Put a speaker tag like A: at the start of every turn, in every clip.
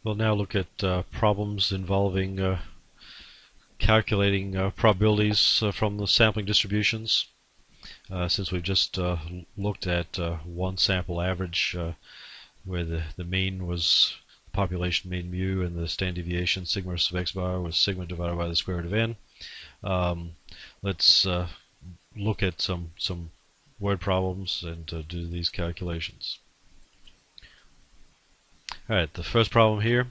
A: We'll now look at problems involving calculating probabilities from the sampling distributions. Since we've just looked at one sample average where the mean was population mean mu and the standard deviation sigma sub x bar was sigma divided by the square root of n, let's look at some word problems and do these calculations. Alright, the first problem here,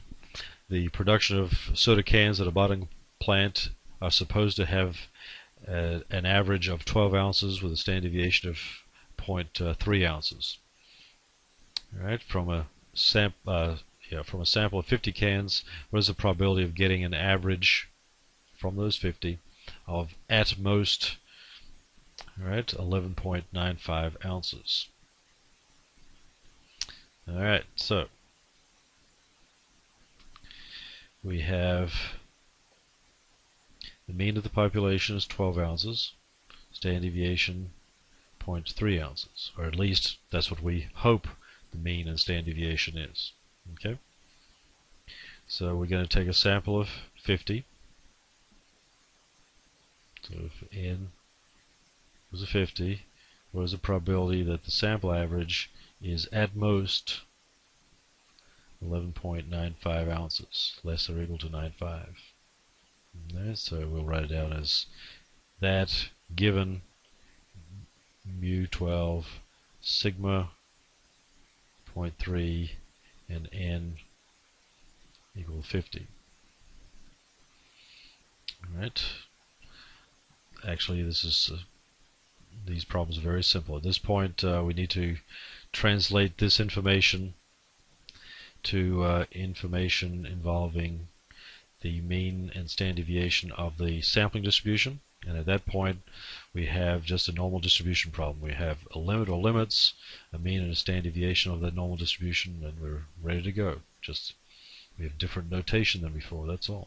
A: the production of soda cans at a bottling plant are supposed to have an average of 12 ounces with a standard deviation of 0.3 ounces. Alright, from a sample of 50 cans, what is the probability of getting an average from those 50 of at most 11.95 ounces? Alright, so we have the mean of the population is 12 ounces, standard deviation 0.3 ounces, or at least that's what we hope the mean and standard deviation is. Okay, so we're going to take a sample of 50. So if n was a 50, what is the probability that the sample average is at most 11.95 ounces, less or equal to 95? Okay, so we'll write it down as that given mu 12 sigma 0.3 and n equal 50. Alright, actually these problems are very simple. At this point we need to translate this information to information involving the mean and standard deviation of the sampling distribution, and at that point we have just a normal distribution problem. We have a limit or limits, a mean and a standard deviation of that normal distribution, and we're ready to go. Just we have different notation than before, that's all.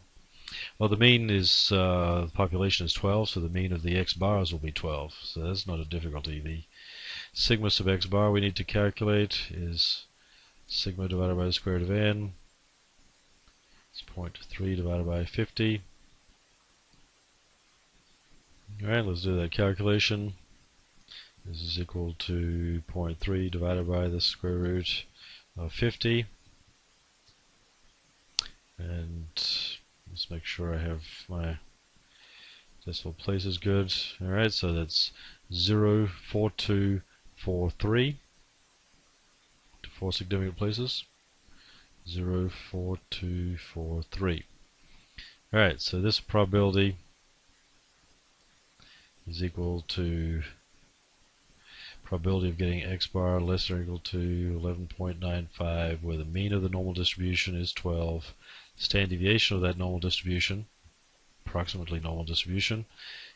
A: Well, the mean is the population is 12, so the mean of the x bars will be 12, so that's not a difficulty. The sigma sub x bar we need to calculate is sigma divided by the square root of n. It's 0.3 divided by 50. Alright, let's do that calculation. This is equal to 0.3 divided by the square root of 50. And let's make sure I have my decimal places good. Alright, so that's 0.4243 to 4 significant places. 0.4243. Alright, so this probability is equal to probability of getting x bar less than or equal to 11.95, where the mean of the normal distribution is 12. The standard deviation of that normal distribution, approximately normal distribution,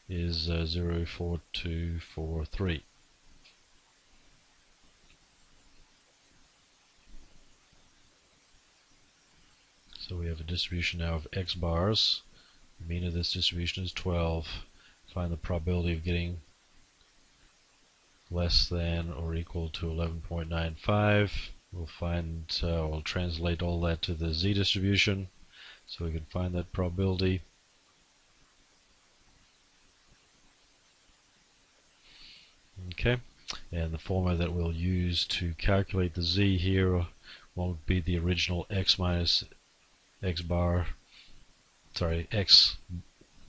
A: is 0.4243. So we have a distribution now of x bars. The mean of this distribution is 12. Find the probability of getting less than or equal to 11.95. We'll translate all that to the z distribution so we can find that probability. Okay, and the formula that we'll use to calculate the z here won't be the original x minus x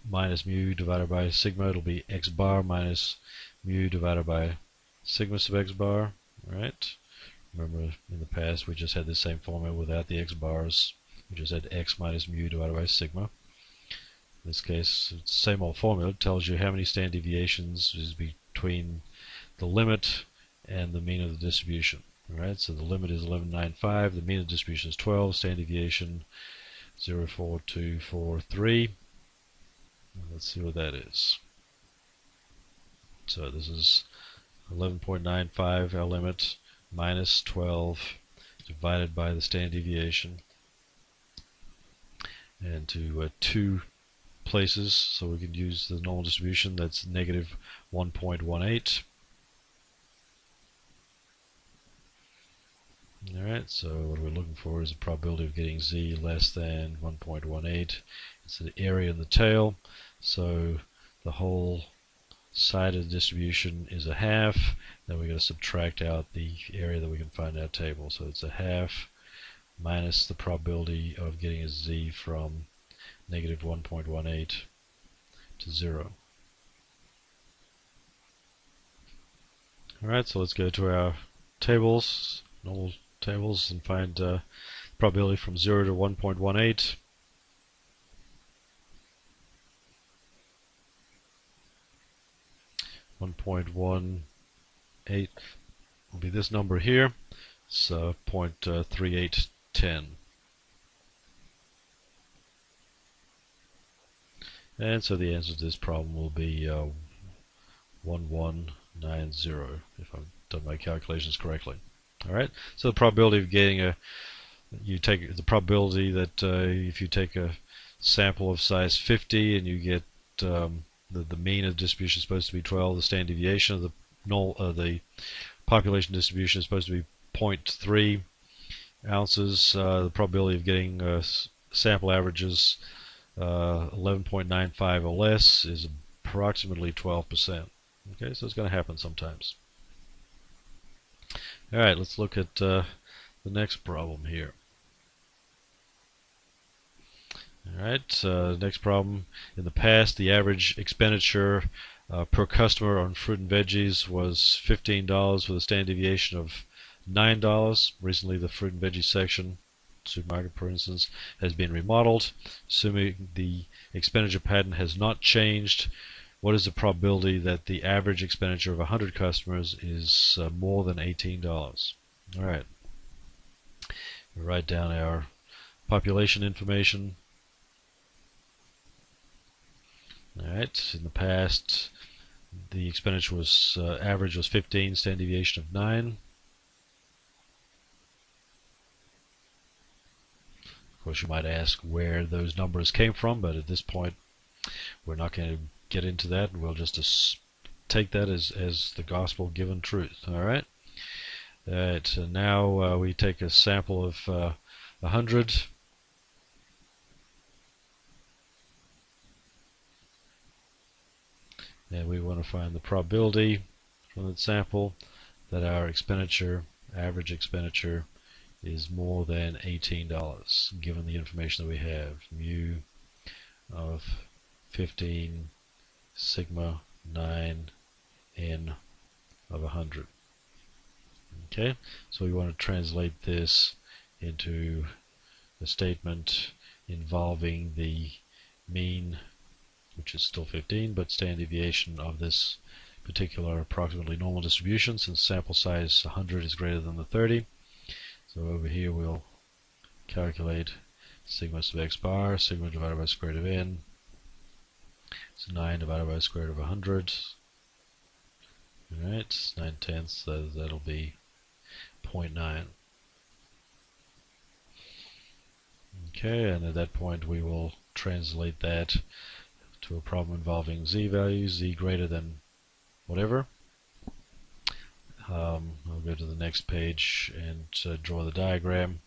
A: minus mu divided by sigma. It'll be x bar minus mu divided by sigma sub x bar. Alright, remember in the past we just had the same formula without the x bars. We just had x minus mu divided by sigma. In this case it's the same old formula. It tells you how many standard deviations is between the limit and the mean of the distribution. Alright, so the limit is 11.95, the mean of the distribution is 12, standard deviation 0.4243. Let's see what that is. So this is 11.95, our limit, minus 12 divided by the standard deviation, and to 2 places, so we can use the normal distribution. That's negative 1.18. Alright, so what we're looking for is a probability of getting z less than 1.18. It's the area in the tail, so the whole side of the distribution is a half. Then we're going to subtract out the area that we can find in our table. So it's a half minus the probability of getting a z from negative 1.18 to 0. Alright, so let's go to our tables, normal tables, and find probability from 0 to 1.18. 1.18 will be this number here. So 0.3810. And so the answer to this problem will be 1190, if I've done my calculations correctly. Alright, so the probability of getting the probability that if you take a sample of size 50 and you get the mean of the distribution is supposed to be 12, the standard deviation of the population distribution is supposed to be 0.3 ounces. The probability of getting sample averages 11.95 or less is approximately 12%. Okay, so it's going to happen sometimes. Alright, let's look at the next problem here. Alright, next problem. In the past, the average expenditure per customer on fruit and veggies was $15 with a standard deviation of $9. Recently, the fruit and veggie section, supermarket for instance, has been remodeled. Assuming the expenditure pattern has not changed, what is the probability that the average expenditure of 100 customers is more than $18? Alright, we write down our population information. Alright, in the past the expenditure was average was 15, standard deviation of 9. Of course, you might ask where those numbers came from, but at this point we're not going to get into that. We'll just take that as the gospel given truth. Alright, so now we take a sample of 100. And we want to find the probability from that sample that our average expenditure, is more than $18, given the information that we have. Mu of 15, sigma 9, n of 100. Okay, so we want to translate this into a statement involving the mean, which is still 15, but standard deviation of this particular approximately normal distribution, since sample size 100 is greater than the 30. So over here we'll calculate sigma sub x bar, sigma divided by square root of n. It's 9 divided by square root of 100. Alright, 9/10, so that'll be 0.9. Okay, and at that point we will translate that to a problem involving z values, z greater than whatever. I'll go to the next page and draw the diagram.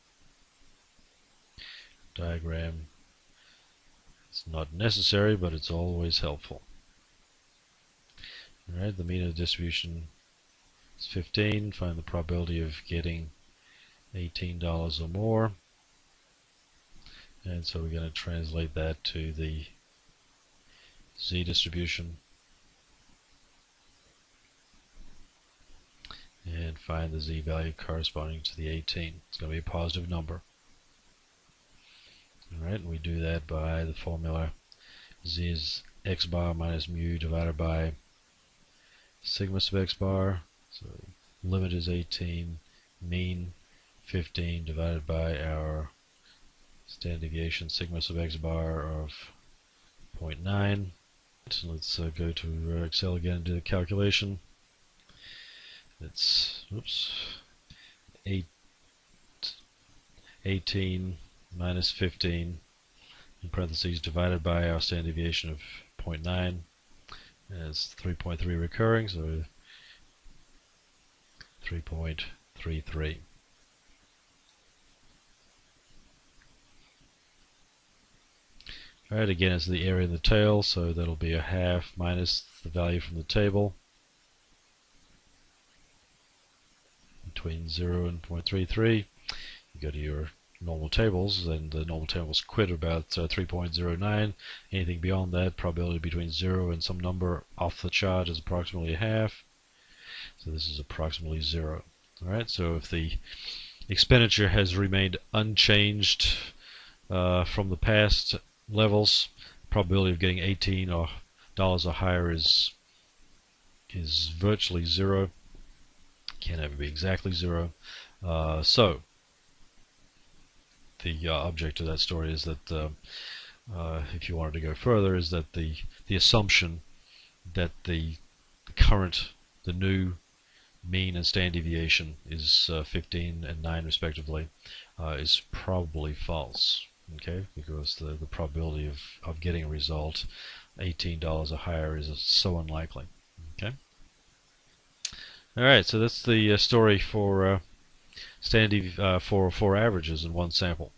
A: It's not necessary, but it's always helpful. Alright, the mean of the distribution is 15. Find the probability of getting $18 or more. And so we're going to translate that to the z distribution and find the z value corresponding to the 18. It's going to be a positive number. Alright, and we do that by the formula z is x bar minus mu divided by sigma sub x bar. So limit is 18, mean 15 divided by our standard deviation sigma sub x bar of 0.9. So let's go to Excel again and do the calculation. It's 18 minus 15 in parentheses divided by our standard deviation of 0.9, and it's 3.3 recurring, so 3.33. Alright, again it's the area in the tail, so that'll be a half minus the value from the table between 0 and 0.33. You go to your normal tables, and the normal tables quit about 3.09. Anything beyond that, probability between 0 and some number off the chart is approximately a half. So this is approximately 0. Alright, so if the expenditure has remained unchanged from the past levels, probability of getting $18 or higher is virtually 0. Can't ever be exactly 0. So the object of that story is that if you wanted to go further, is that the assumption that the new mean and standard deviation is 15 and 9 respectively is probably false. Okay, because the probability of getting a result $18 or higher is so unlikely. Okay. All right, so that's the story for standard for averages in one sample.